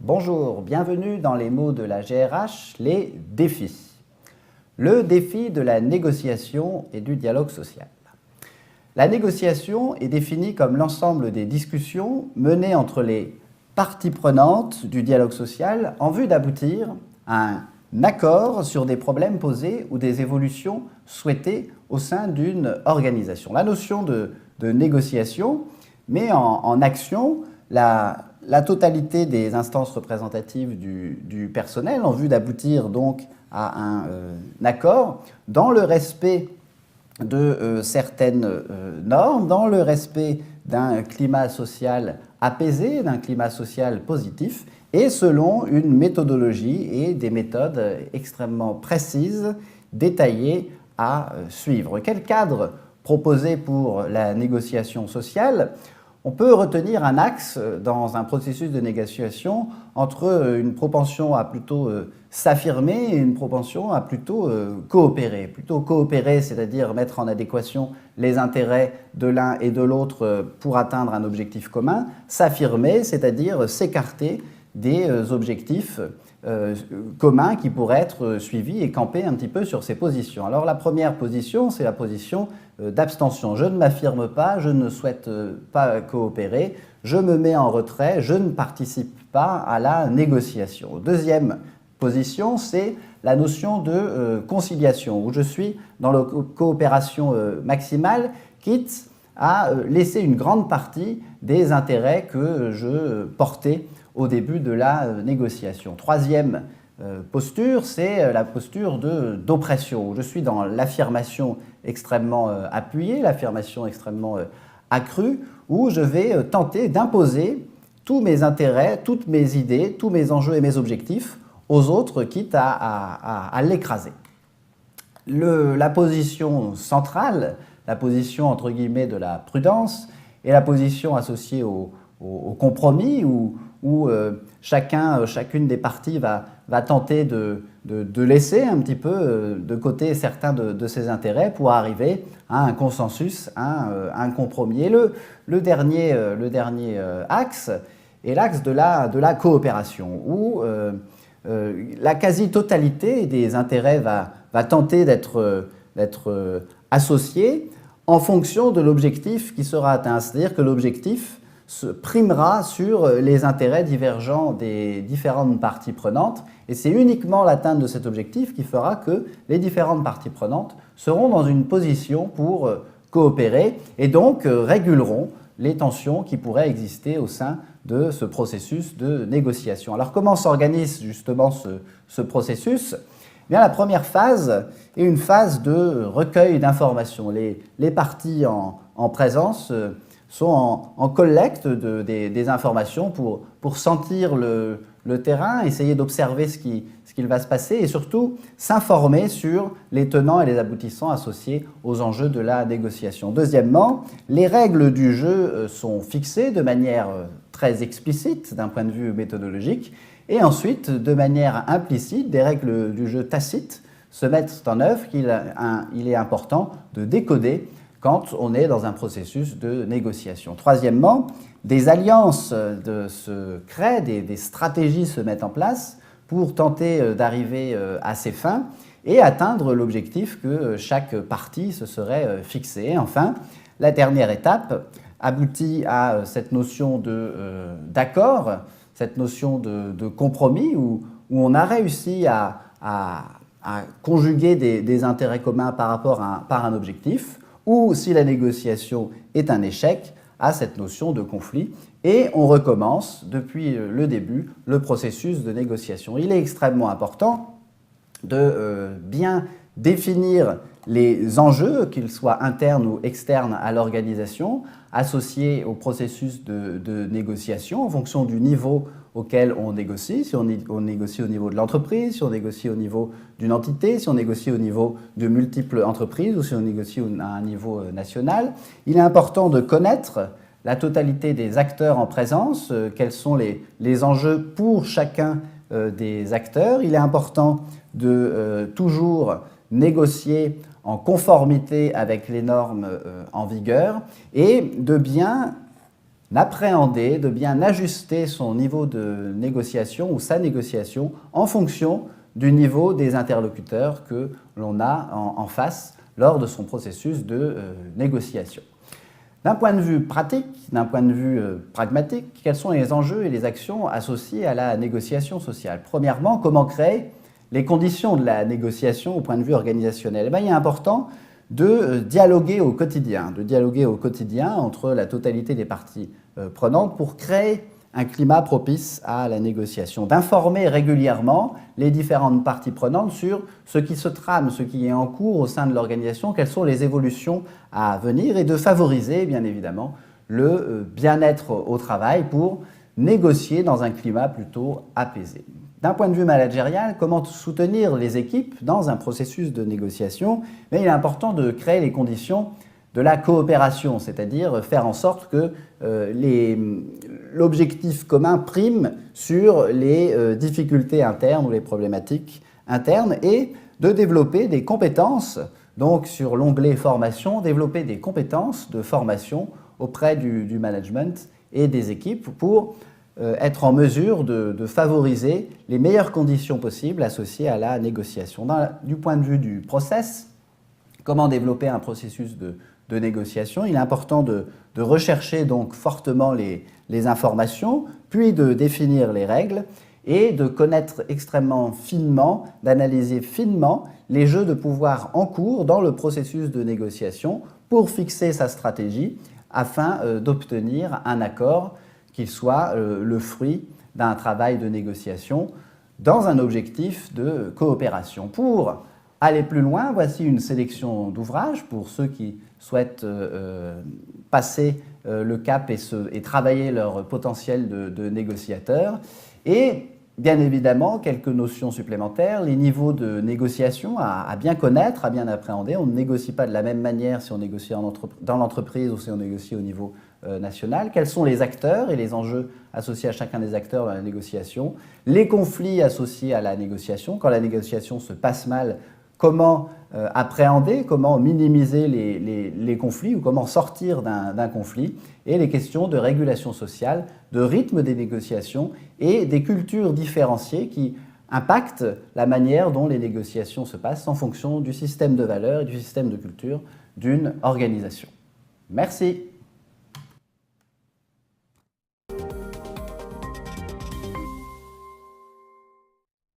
Bonjour, bienvenue dans les mots de la GRH, les défis. Le défi de la négociation et du dialogue social. La négociation est définie comme l'ensemble des discussions menées entre les parties prenantes du dialogue social en vue d'aboutir à un accord sur des problèmes posés ou des évolutions souhaitées au sein d'une organisation. La notion de négociation met en action la totalité des instances représentatives du personnel en vue d'aboutir donc à un accord dans le respect de certaines normes, dans le respect d'un climat social apaisé, d'un climat social positif, et selon une méthodologie et des méthodes extrêmement précises, détaillées à suivre. Quel cadre proposer pour la négociation sociale ? On peut retenir un axe dans un processus de négociation entre une propension à plutôt s'affirmer et une propension à plutôt coopérer. Plutôt coopérer, c'est-à-dire mettre en adéquation les intérêts de l'un et de l'autre pour atteindre un objectif commun. S'affirmer, c'est-à-dire s'écarter des objectifs communs qui pourraient être suivis et camper un petit peu sur ces positions. Alors la première position, c'est la position d'abstention. Je ne m'affirme pas, je ne souhaite pas coopérer, je me mets en retrait, je ne participe pas à la négociation. Deuxième position, c'est la notion de conciliation, où je suis dans la coopération maximale, quitte à laisser une grande partie des intérêts que je portais au début de la négociation. Troisième posture, c'est la posture d'oppression, où je suis dans l'affirmation extrêmement appuyée, l'affirmation extrêmement accrue, où je vais tenter d'imposer tous mes intérêts, toutes mes idées, tous mes enjeux et mes objectifs aux autres, quitte à l'écraser. La position centrale, la position entre guillemets de la prudence, et la position associée au compromis, où chacune des parties va tenter de laisser un petit peu de côté certains de ses intérêts pour arriver à un consensus, à un compromis. Et le dernier axe est l'axe de la coopération, où la quasi-totalité des intérêts va tenter d'être associée en fonction de l'objectif qui sera atteint. C'est-à-dire que l'objectif se primera sur les intérêts divergents des différentes parties prenantes, et c'est uniquement l'atteinte de cet objectif qui fera que les différentes parties prenantes seront dans une position pour coopérer et donc réguleront les tensions qui pourraient exister au sein de ce processus de négociation. Alors comment s'organise justement ce processus ? Eh bien, la première phase est une phase de recueil d'informations. Les parties en présence sont en collecte des informations pour sentir le terrain, essayer d'observer ce qu'il va se passer et surtout s'informer sur les tenants et les aboutissants associés aux enjeux de la négociation. Deuxièmement, les règles du jeu sont fixées de manière très explicite d'un point de vue méthodologique et ensuite, de manière implicite, des règles du jeu tacites se mettent en œuvre qu'il est important de décoder quand on est dans un processus de négociation. Troisièmement, des alliances se créent, des stratégies se mettent en place pour tenter d'arriver à ces fins et atteindre l'objectif que chaque partie se serait fixé. Et enfin, la dernière étape aboutit à cette notion d'accord, cette notion de compromis où on a réussi à conjuguer des intérêts communs par un objectif, ou si la négociation est un échec, à cette notion de conflit, et on recommence depuis le début le processus de négociation. Il est extrêmement important de bien définir les enjeux, qu'ils soient internes ou externes à l'organisation, associés au processus de négociation en fonction du niveau auquel on négocie, si on négocie au niveau de l'entreprise, si on négocie au niveau d'une entité, si on négocie au niveau de multiples entreprises ou si on négocie à un niveau national. Il est important de connaître la totalité des acteurs en présence, quels sont les enjeux pour chacun des acteurs. Il est important de toujours négocier en conformité avec les normes en vigueur et de bien appréhender, de bien ajuster son niveau de négociation ou sa négociation en fonction du niveau des interlocuteurs que l'on a en face lors de son processus de négociation. D'un point de vue pratique, d'un point de vue pragmatique, quels sont les enjeux et les actions associées à la négociation sociale? Premièrement, comment créer les conditions de la négociation au point de vue organisationnel? Il est important de dialoguer au quotidien, entre la totalité des parties prenantes pour créer un climat propice à la négociation, d'informer régulièrement les différentes parties prenantes sur ce qui se trame, ce qui est en cours au sein de l'organisation, quelles sont les évolutions à venir et de favoriser bien évidemment le bien-être au travail pour négocier dans un climat plutôt apaisé. D'un point de vue managérial, comment soutenir les équipes dans un processus de négociation? Mais il est important de créer les conditions de la coopération, c'est-à-dire faire en sorte que l'objectif commun prime sur les difficultés internes ou les problématiques internes et de développer des compétences, donc sur l'onglet formation, développer des compétences de formation auprès du management et des équipes pour être en mesure de favoriser les meilleures conditions possibles associées à la négociation. Du point de vue du process, comment développer un processus de négociation? Il est important de rechercher donc fortement les informations, puis de définir les règles et de connaître extrêmement finement, d'analyser finement les jeux de pouvoir en cours dans le processus de négociation pour fixer sa stratégie afin d'obtenir un accord qu'il soit le fruit d'un travail de négociation dans un objectif de coopération. Pour aller plus loin, voici une sélection d'ouvrages pour ceux qui souhaitent passer le cap et travailler leur potentiel de négociateur. Et bien évidemment, quelques notions supplémentaires, les niveaux de négociation à bien connaître, à bien appréhender. On ne négocie pas de la même manière si on négocie dans l'entreprise ou si on négocie au niveau national. Quels sont les acteurs et les enjeux associés à chacun des acteurs dans la négociation? Les conflits associés à la négociation. Quand la négociation se passe mal, comment appréhender, comment minimiser les conflits ou comment sortir d'un conflit, et les questions de régulation sociale, de rythme des négociations et des cultures différenciées qui impactent la manière dont les négociations se passent en fonction du système de valeurs et du système de culture d'une organisation. Merci.